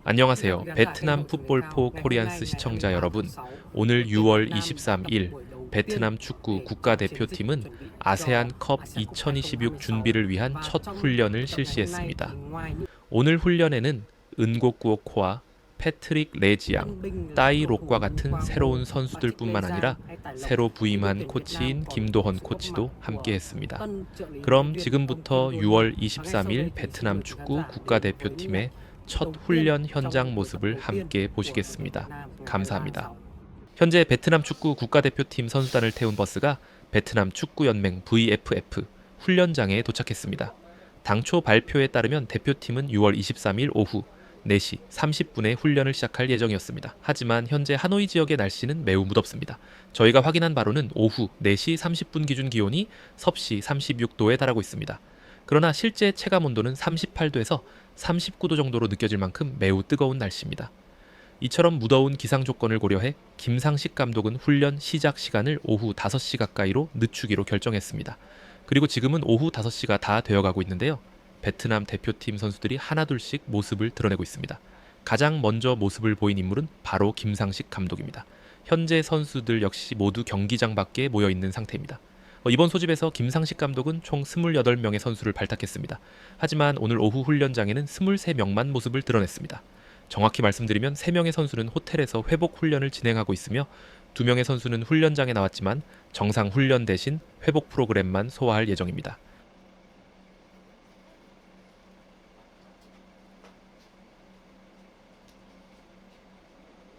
안녕하세요. 베트남 풋볼포 코리안스 시청자 여러분. 오늘 6월 23일 베트남 축구 국가대표팀은 아세안컵 2026 준비를 위한 첫 훈련을 실시했습니다. 오늘 훈련에는 은고꾸오코와 패트릭 레지앙, 따이 록과 같은 새로운 선수들뿐만 아니라 새로 부임한 코치인 김도헌 코치도 함께했습니다. 그럼 지금부터 6월 23일 베트남 축구 국가대표팀의 첫 훈련 현장 모습을 함께 보시겠습니다. 감사합니다. 현재 베트남 축구 국가대표팀 선수단을 태운 버스가 베트남 축구연맹 VFF 훈련장에 도착했습니다. 당초 발표에 따르면 대표팀은 6월 23일 오후 4시 30분에 훈련을 시작할 예정이었습니다. 하지만 현재 하노이 지역의 날씨는 매우 무덥습니다. 저희가 확인한 바로는 오후 4시 30분 기준 기온이 섭씨 36도에 달하고 있습니다. 그러나 실제 체감 온도는 38도에서 39도 정도로 느껴질 만큼 매우 뜨거운 날씨입니다. 이처럼 무더운 기상 조건을 고려해 김상식 감독은 훈련 시작 시간을 오후 5시 가까이로 늦추기로 결정했습니다. 그리고 지금은 오후 5시가 다 되어가고 있는데요. 베트남 대표팀 선수들이 하나둘씩 모습을 드러내고 있습니다. 가장 먼저 모습을 보인 인물은 바로 김상식 감독입니다. 현재 선수들 역시 모두 경기장 밖에 모여 있는 상태입니다. 이번 소집에서 김상식 감독은 총 28명의 선수를 발탁했습니다. 하지만 오늘 오후 훈련장에는 23명만 모습을 드러냈습니다. 정확히 말씀드리면 3명의 선수는 호텔에서 회복 훈련을 진행하고 있으며 2명의 선수는 훈련장에 나왔지만 정상 훈련 대신 회복 프로그램만 소화할 예정입니다.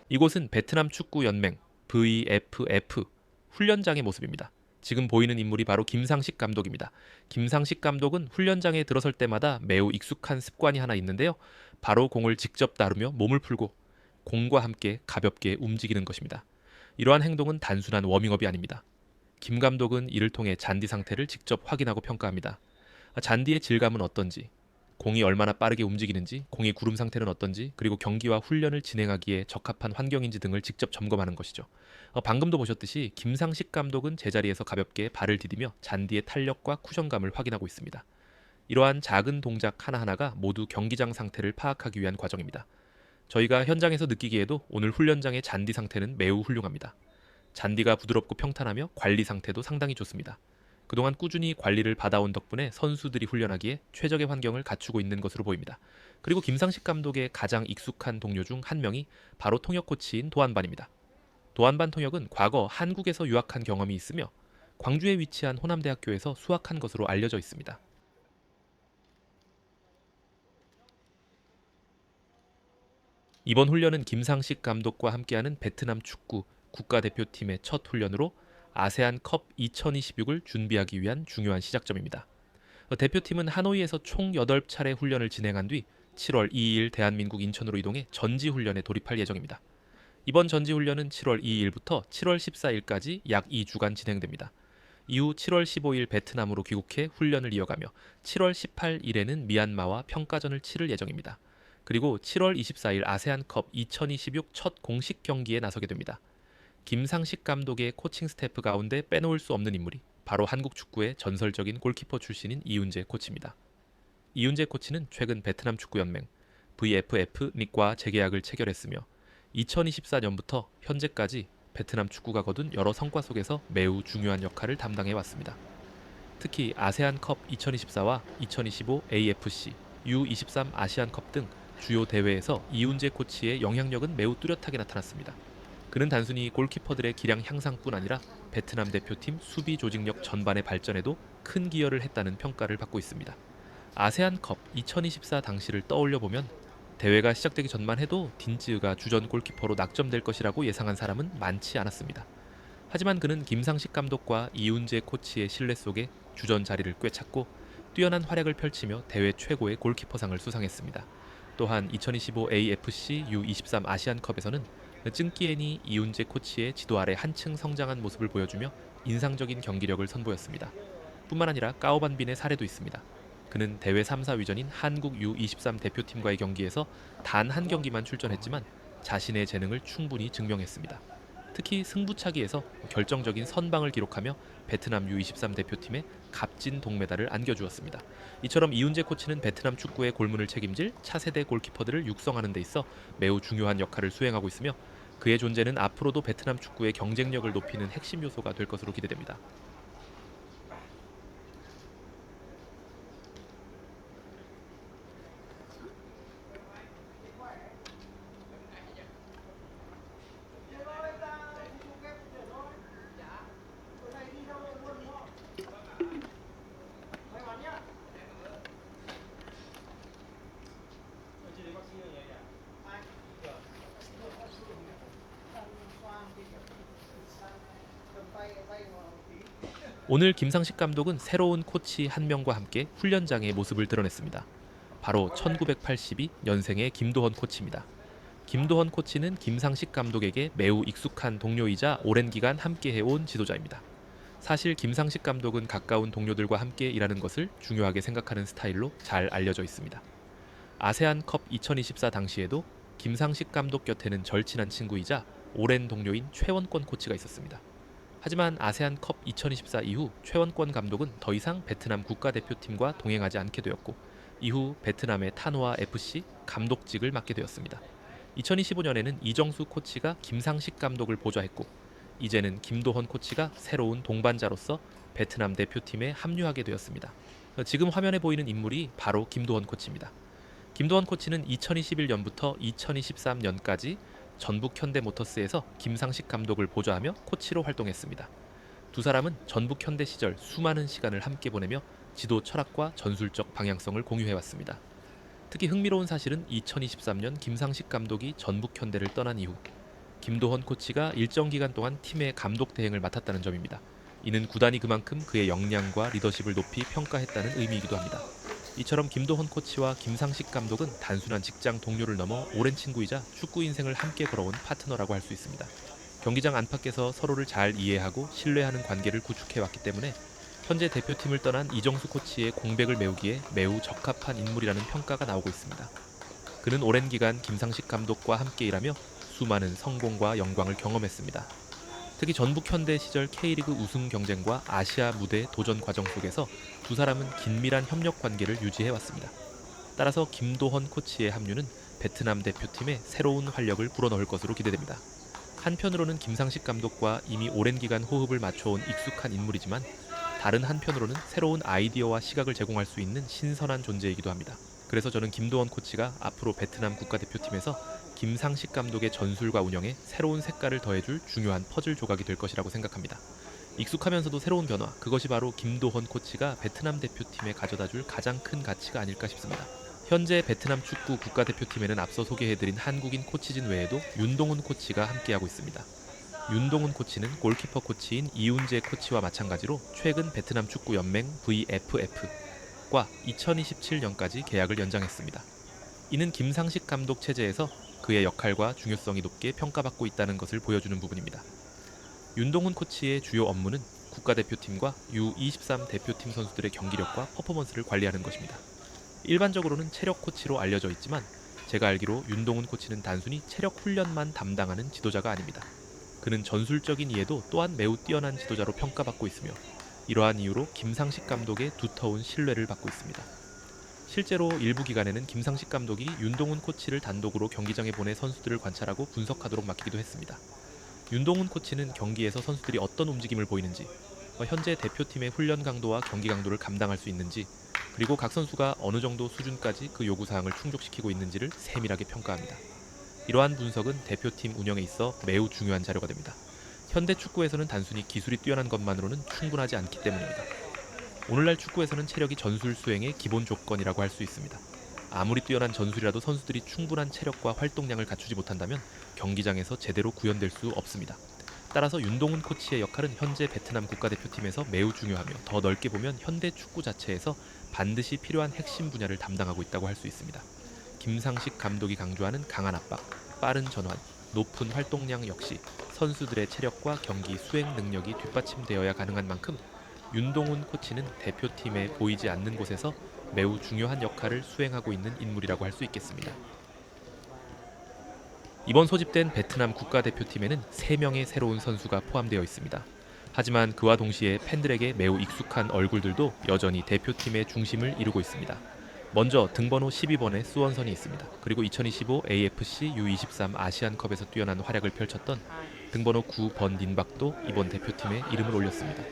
이곳은 베트남 축구 연맹 VFF 훈련장의 모습입니다. 지금 보이는 인물이 바로 김상식 감독입니다. 김상식 감독은 훈련장에 들어설 때마다 매우 익숙한 습관이 하나 있는데요. 바로 공을 직접 다루며 몸을 풀고 공과 함께 가볍게 움직이는 것입니다. 이러한 행동은 단순한 워밍업이 아닙니다. 김 감독은 이를 통해 잔디 상태를 직접 확인하고 평가합니다. 잔디의 질감은 어떤지, 공이 얼마나 빠르게 움직이는지, 공의 구름 상태는 어떤지, 그리고 경기와 훈련을 진행하기에 적합한 환경인지 등을 직접 점검하는 것이죠. 방금도 보셨듯이 김상식 감독은 제자리에서 가볍게 발을 디디며 잔디의 탄력과 쿠션감을 확인하고 있습니다. 이러한 작은 동작 하나하나가 모두 경기장 상태를 파악하기 위한 과정입니다. 저희가 현장에서 느끼기에도 오늘 훈련장의 잔디 상태는 매우 훌륭합니다. 잔디가 부드럽고 평탄하며 관리 상태도 상당히 좋습니다. 그동안 꾸준히 관리를 받아온 덕분에 선수들이 훈련하기에 최적의 환경을 갖추고 있는 것으로 보입니다. 그리고 김상식 감독의 가장 익숙한 동료 중 한 명이 바로 통역 코치인 도안반입니다. 도안반 통역은 과거 한국에서 유학한 경험이 있으며 광주에 위치한 호남대학교에서 수학한 것으로 알려져 있습니다. 이번 훈련은 김상식 감독과 함께하는 베트남 축구 국가대표팀의 첫 훈련으로 아세안컵 2026을 준비하기 위한 중요한 시작점입니다. 대표팀은 하노이에서 총 8차례 훈련을 진행한 뒤 7월 2일 대한민국 인천으로 이동해 전지훈련에 돌입할 예정입니다. 이번 전지훈련은 7월 2일부터 7월 14일까지 약 2주간 진행됩니다. 이후 7월 15일 베트남으로 귀국해 훈련을 이어가며 7월 18일에는 미얀마와 평가전을 치를 예정입니다. 그리고 7월 24일 아세안컵 2026 첫 공식 경기에 나서게 됩니다. 김상식 감독의 코칭 스태프 가운데 빼놓을 수 없는 인물이 바로 한국 축구의 전설적인 골키퍼 출신인 이훈재 코치입니다. 이훈재 코치는 최근 베트남 축구연맹 VFF 닉과 재계약을 체결했으며 2024년부터 현재까지 베트남 축구가 거둔 여러 성과 속에서 매우 중요한 역할을 담당해 왔습니다. 특히 아세안컵 2024와 2025 AFC, U23 아시안컵 등 주요 대회에서 이훈재 코치의 영향력은 매우 뚜렷하게 나타났습니다. 그는 단순히 골키퍼들의 기량 향상뿐 아니라 베트남 대표팀 수비 조직력 전반의 발전에도 큰 기여를 했다는 평가를 받고 있습니다. 아세안컵 2024 당시를 떠올려 보면 대회가 시작되기 전만 해도 딘쯔가 주전 골키퍼로 낙점될 것이라고 예상한 사람은 많지 않았습니다. 하지만 그는 김상식 감독과 이훈재 코치의 신뢰 속에 주전 자리를 꿰찼고 뛰어난 활약을 펼치며 대회 최고의 골키퍼상을 수상했습니다. 또한 2025 AFC U23 아시안컵에서는 증기엔이 이훈재 코치의 지도 아래 한층 성장한 모습을 보여주며 인상적인 경기력을 선보였습니다. 뿐만 아니라 까오반빈의 사례도 있습니다. 그는 대회 3, 4위전인 한국 U23 대표팀과의 경기에서 단 한 경기만 출전했지만 자신의 재능을 충분히 증명했습니다. 특히 승부차기에서 결정적인 선방을 기록하며 베트남 U23 대표팀에 값진 동메달을 안겨주었습니다. 이처럼 이훈재 코치는 베트남 축구의 골문을 책임질 차세대 골키퍼들을 육성하는 데 있어 매우 중요한 역할을 수행하고 있으며 그의 존재는 앞으로도 베트남 축구의 경쟁력을 높이는 핵심 요소가 될 것으로 기대됩니다. 오늘 김상식 감독은 새로운 코치 한 명과 함께 훈련장의 모습을 드러냈습니다. 바로 1982년생의 김도헌 코치입니다. 김도헌 코치는 김상식 감독에게 매우 익숙한 동료이자 오랜 기간 함께 해온 지도자입니다. 사실 김상식 감독은 가까운 동료들과 함께 일하는 것을 중요하게 생각하는 스타일로 잘 알려져 있습니다. 아세안컵 2024 당시에도 김상식 감독 곁에는 절친한 친구이자 오랜 동료인 최원권 코치가 있었습니다. 하지만 아세안컵 2024 이후 최원권 감독은 더 이상 베트남 국가대표팀과 동행하지 않게 되었고 이후 베트남의 타노아 FC 감독직을 맡게 되었습니다. 2025년에는 이정수 코치가 김상식 감독을 보좌했고 이제는 김도헌 코치가 새로운 동반자로서 베트남 대표팀에 합류하게 되었습니다. 지금 화면에 보이는 인물이 바로 김도헌 코치입니다. 김도헌 코치는 2021년부터 2023년까지 전북 현대모터스에서 김상식 감독을 보좌하며 코치로 활동했습니다. 두 사람은 전북 현대 시절 수많은 시간을 함께 보내며 지도 철학과 전술적 방향성을 공유해왔습니다. 특히 흥미로운 사실은 2023년 김상식 감독이 전북 현대를 떠난 이후 김도헌 코치가 일정 기간 동안 팀의 감독 대행을 맡았다는 점입니다. 이는 구단이 그만큼 그의 역량과 리더십을 높이 평가했다는 의미이기도 합니다. 이처럼 김도헌 코치와 김상식 감독은 단순한 직장 동료를 넘어 오랜 친구이자 축구 인생을 함께 걸어온 파트너라고 할 수 있습니다. 경기장 안팎에서 서로를 잘 이해하고 신뢰하는 관계를 구축해왔기 때문에 현재 대표팀을 떠난 이정수 코치의 공백을 메우기에 매우 적합한 인물이라는 평가가 나오고 있습니다. 그는 오랜 기간 김상식 감독과 함께 일하며 수많은 성공과 영광을 경험했습니다. 특히 전북 현대 시절 K리그 우승 경쟁과 아시아 무대 도전 과정 속에서 두 사람은 긴밀한 협력 관계를 유지해왔습니다. 따라서 김도헌 코치의 합류는 베트남 대표팀에 새로운 활력을 불어넣을 것으로 기대됩니다. 한편으로는 김상식 감독과 이미 오랜 기간 호흡을 맞춰온 익숙한 인물이지만 다른 한편으로는 새로운 아이디어와 시각을 제공할 수 있는 신선한 존재이기도 합니다. 그래서 저는 김도헌 코치가 앞으로 베트남 국가대표팀에서 김상식 감독의 전술과 운영에 새로운 색깔을 더해줄 중요한 퍼즐 조각이 될 것이라고 생각합니다. 익숙하면서도 새로운 변화, 그것이 바로 김도헌 코치가 베트남 대표팀에 가져다줄 가장 큰 가치가 아닐까 싶습니다. 현재 베트남 축구 국가대표팀에는 앞서 소개해드린 한국인 코치진 외에도 윤동훈 코치가 함께하고 있습니다. 윤동훈 코치는 골키퍼 코치인 이훈재 코치와 마찬가지로 최근 베트남 축구 연맹 VFF과 2027년까지 계약을 연장했습니다. 이는 김상식 감독 체제에서 그의 역할과 중요성이 높게 평가받고 있다는 것을 보여주는 부분입니다. 윤동훈 코치의 주요 업무는 국가대표팀과 U23 대표팀 선수들의 경기력과 퍼포먼스를 관리하는 것입니다. 일반적으로는 체력 코치로 알려져 있지만 제가 알기로 윤동훈 코치는 단순히 체력 훈련만 담당하는 지도자가 아닙니다. 그는 전술적인 이해도 또한 매우 뛰어난 지도자로 평가받고 있으며 이러한 이유로 김상식 감독의 두터운 신뢰를 받고 있습니다. 실제로 일부 기간에는 김상식 감독이 윤동훈 코치를 단독으로 경기장에 보내 선수들을 관찰하고 분석하도록 맡기기도 했습니다. 윤동훈 코치는 경기에서 선수들이 어떤 움직임을 보이는지, 현재 대표팀의 훈련 강도와 경기 강도를 감당할 수 있는지, 그리고 각 선수가 어느 정도 수준까지 그 요구사항을 충족시키고 있는지를 세밀하게 평가합니다. 이러한 분석은 대표팀 운영에 있어 매우 중요한 자료가 됩니다. 현대 축구에서는 단순히 기술이 뛰어난 것만으로는 충분하지 않기 때문입니다. 오늘날 축구에서는 체력이 전술 수행의 기본 조건이라고 할 수 있습니다. 아무리 뛰어난 전술이라도 선수들이 충분한 체력과 활동량을 갖추지 못한다면 경기장에서 제대로 구현될 수 없습니다. 따라서 윤동훈 코치의 역할은 현재 베트남 국가대표팀에서 매우 중요하며 더 넓게 보면 현대 축구 자체에서 반드시 필요한 핵심 분야를 담당하고 있다고 할 수 있습니다. 김상식 감독이 강조하는 강한 압박, 빠른 전환, 높은 활동량 역시 선수들의 체력과 경기 수행 능력이 뒷받침되어야 가능한 만큼 윤동훈 코치는 대표팀에 보이지 않는 곳에서 매우 중요한 역할을 수행하고 있는 인물이라고 할 수 있겠습니다. 이번 소집된 베트남 국가대표팀에는 3명의 새로운 선수가 포함되어 있습니다. 하지만 그와 동시에 팬들에게 매우 익숙한 얼굴들도 여전히 대표팀의 중심을 이루고 있습니다. 먼저 등번호 12번의 수원선이 있습니다. 그리고 2025 AFC U23 아시안컵에서 뛰어난 활약을 펼쳤던 등번호 9번 닌박도 이번 대표팀에 이름을 올렸습니다.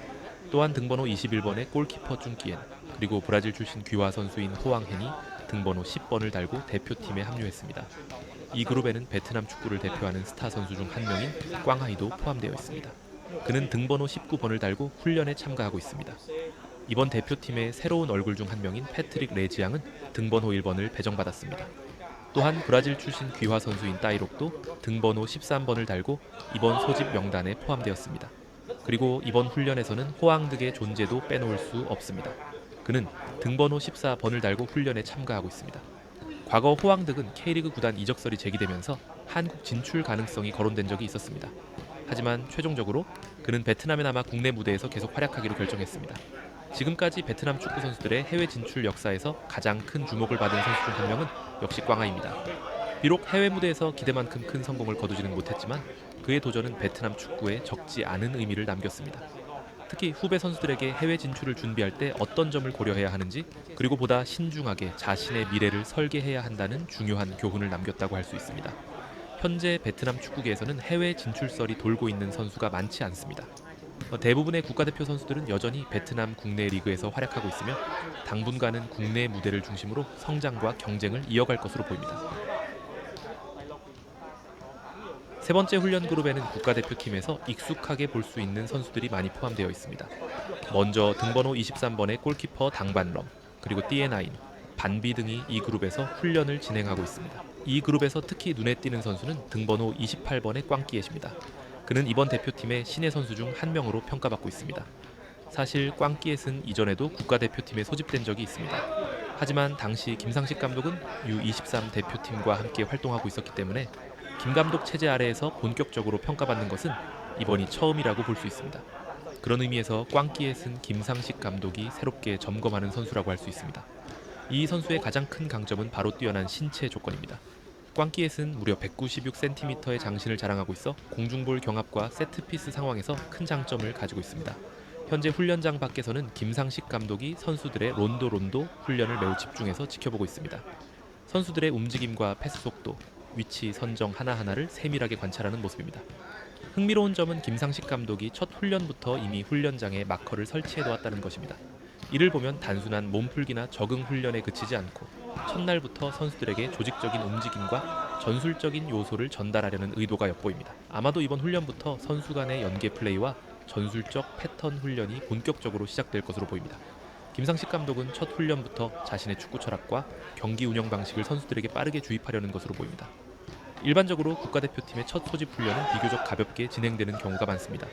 또한 등번호 21번의 골키퍼 쭝기엔, 그리고 브라질 출신 귀화 선수인 호앙헨이 등번호 10번을 달고 대표팀에 합류했습니다. 이 그룹에는 베트남 축구를 대표하는 스타 선수 중 한 명인 꽝하이도 포함되어 있습니다. 그는 등번호 19번을 달고 훈련에 참가하고 있습니다. 이번 대표팀의 새로운 얼굴 중 한 명인 패트릭 레지앙은 등번호 1번을 배정받았습니다. 또한 브라질 출신 귀화 선수인 따이록도 등번호 13번을 달고 이번 소집 명단에 포함되었습니다. 그리고 이번 훈련에서는 호앙득의 존재도 빼놓을 수 없습니다. 그는 등번호 14번을 달고 훈련에 참가하고 있습니다. 과거 호앙득은 K리그 구단 이적설이 제기되면서 한국 진출 가능성이 거론된 적이 있었습니다. 하지만 최종적으로 그는 베트남에 남아 국내 무대에서 계속 활약하기로 결정했습니다. 지금까지 베트남 축구 선수들의 해외 진출 역사에서 가장 큰 주목을 받은 선수 중 한 명은 역시 꽝하입니다. 비록 해외 무대에서 기대만큼 큰 성공을 거두지는 못했지만 그의 도전은 베트남 축구에 적지 않은 의미를 남겼습니다. 특히 후배 선수들에게 해외 진출을 준비할 때 어떤 점을 고려해야 하는지, 그리고 보다 신중하게 자신의 미래를 설계해야 한다는 중요한 교훈을 남겼다고 할 수 있습니다. 현재 베트남 축구계에서는 해외 진출설이 돌고 있는 선수가 많지 않습니다. 대부분의 국가대표 선수들은 여전히 베트남 국내 리그에서 활약하고 있으며 당분간은 국내 무대를 중심으로 성장과 경쟁을 이어갈 것으로 보입니다. 세 번째 훈련 그룹에는 국가대표팀에서 익숙하게 볼 수 있는 선수들이 많이 포함되어 있습니다. 먼저 등번호 23번의 골키퍼 당반럼, 그리고 띠에나인, 반비 등이 이 그룹에서 훈련을 진행하고 있습니다. 이 그룹에서 특히 눈에 띄는 선수는 등번호 28번의 꽝끼엣입니다. 그는 이번 대표팀의 신예 선수 중 한 명으로 평가받고 있습니다. 사실 꽝끼엣은 이전에도 국가대표팀에 소집된 적이 있습니다. 하지만 당시 김상식 감독은 U23 대표팀과 함께 활동하고 있었기 때문에 김 감독 체제 아래에서 본격적으로 평가받는 것은 이번이 처음이라고 볼 수 있습니다. 그런 의미에서 꽝끼엣은 김상식 감독이 새롭게 점검하는 선수라고 할 수 있습니다. 이 선수의 가장 큰 강점은 바로 뛰어난 신체 조건입니다. 꽝끼엣은 무려 196cm의 장신을 자랑하고 있어 공중볼 경합과 세트피스 상황에서 큰 장점을 가지고 있습니다. 현재 훈련장 밖에서는 김상식 감독이 선수들의 론도 훈련을 매우 집중해서 지켜보고 있습니다. 선수들의 움직임과 패스 속도, 위치 선정 하나하나를 세밀하게 관찰하는 모습입니다. 흥미로운 점은 김상식 감독이 첫 훈련부터 이미 훈련장에 마커를 설치해 놓았다는 것입니다. 이를 보면 단순한 몸풀기나 적응 훈련에 그치지 않고 첫날부터 선수들에게 조직적인 움직임과 전술적인 요소를 전달하려는 의도가 엿보입니다. 아마도 이번 훈련부터 선수 간의 연계 플레이와 전술적 패턴 훈련이 본격적으로 시작될 것으로 보입니다. 김상식 감독은 첫 훈련부터 자신의 축구 철학과 경기 운영 방식을 선수들에게 빠르게 주입하려는 것으로 보입니다. 일반적으로 국가대표팀의 첫 소집 훈련은 비교적 가볍게 진행되는 경우가 많습니다.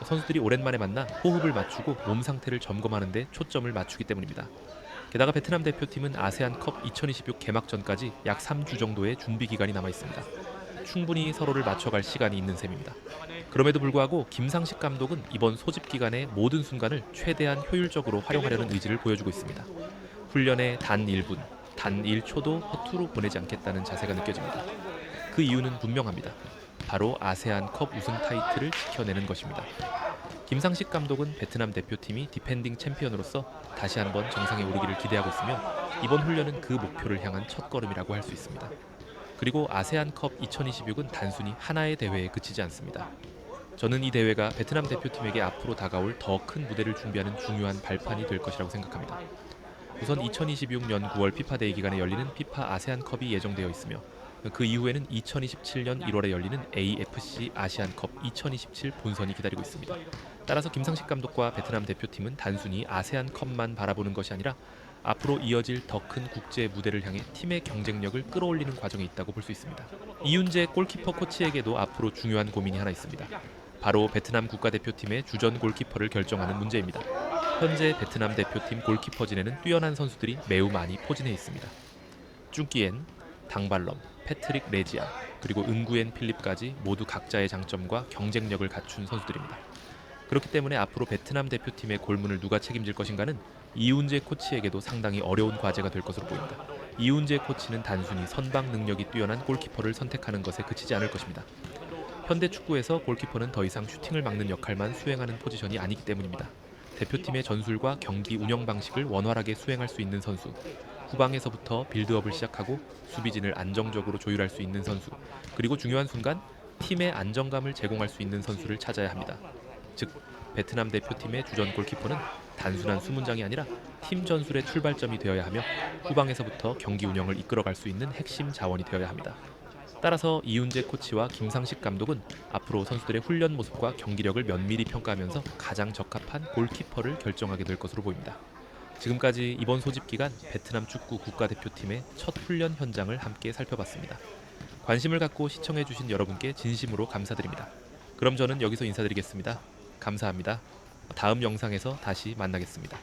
선수들이 오랜만에 만나 호흡을 맞추고 몸 상태를 점검하는 데 초점을 맞추기 때문입니다. 게다가 베트남 대표팀은 아세안컵 2026 개막전까지 약 3주 정도의 준비 기간이 남아 있습니다. 충분히 서로를 맞춰갈 시간이 있는 셈입니다. 그럼에도 불구하고 김상식 감독은 이번 소집 기간의 모든 순간을 최대한 효율적으로 활용하려는 의지를 보여주고 있습니다. 훈련의 단 1분, 단 1초도 허투루 보내지 않겠다는 자세가 느껴집니다. 그 이유는 분명합니다. 바로 아세안컵 우승 타이틀을 지켜내는 것입니다. 김상식 감독은 베트남 대표팀이 디펜딩 챔피언으로서 다시 한번 정상에 오르기를 기대하고 있으며 이번 훈련은 그 목표를 향한 첫걸음이라고 할 수 있습니다. 그리고 아세안컵 2026은 단순히 하나의 대회에 그치지 않습니다. 저는 이 대회가 베트남 대표팀에게 앞으로 다가올 더 큰 무대를 준비하는 중요한 발판이 될 것이라고 생각합니다. 우선 2026년 9월 피파데이 기간에 열리는 피파 아세안컵이 예정되어 있으며 그 이후에는 2027년 1월에 열리는 AFC 아시안컵 2027 본선이 기다리고 있습니다. 따라서 김상식 감독과 베트남 대표팀은 단순히 아세안컵만 바라보는 것이 아니라 앞으로 이어질 더 큰 국제 무대를 향해 팀의 경쟁력을 끌어올리는 과정에 있다고 볼 수 있습니다. 이윤재 골키퍼 코치에게도 앞으로 중요한 고민이 하나 있습니다. 바로 베트남 국가대표팀의 주전 골키퍼를 결정하는 문제입니다. 현재 베트남 대표팀 골키퍼진에는 뛰어난 선수들이 매우 많이 포진해 있습니다. 쭝끼엔, 당발럼, 패트릭 레지아, 그리고 은구엔 필립까지 모두 각자의 장점과 경쟁력을 갖춘 선수들입니다. 그렇기 때문에 앞으로 베트남 대표팀의 골문을 누가 책임질 것인가는 이훈재 코치에게도 상당히 어려운 과제가 될 것으로 보입니다. 이훈재 코치는 단순히 선방 능력이 뛰어난 골키퍼를 선택하는 것에 그치지 않을 것입니다. 현대 축구에서 골키퍼는 더 이상 슈팅을 막는 역할만 수행하는 포지션이 아니기 때문입니다. 대표팀의 전술과 경기 운영 방식을 원활하게 수행할 수 있는 선수, 후방에서부터 빌드업을 시작하고 수비진을 안정적으로 조율할 수 있는 선수, 그리고 중요한 순간 팀의 안정감을 제공할 수 있는 선수를 찾아야 합니다. 즉, 베트남 대표팀의 주전 골키퍼는 단순한 수문장이 아니라 팀 전술의 출발점이 되어야 하며 후방에서부터 경기 운영을 이끌어갈 수 있는 핵심 자원이 되어야 합니다. 따라서 이훈재 코치와 김상식 감독은 앞으로 선수들의 훈련 모습과 경기력을 면밀히 평가하면서 가장 적합한 골키퍼를 결정하게 될 것으로 보입니다. 지금까지 이번 소집 기간 베트남 축구 국가대표팀의 첫 훈련 현장을 함께 살펴봤습니다. 관심을 갖고 시청해주신 여러분께 진심으로 감사드립니다. 그럼 저는 여기서 인사드리겠습니다. 감사합니다. 다음 영상에서 다시 만나겠습니다.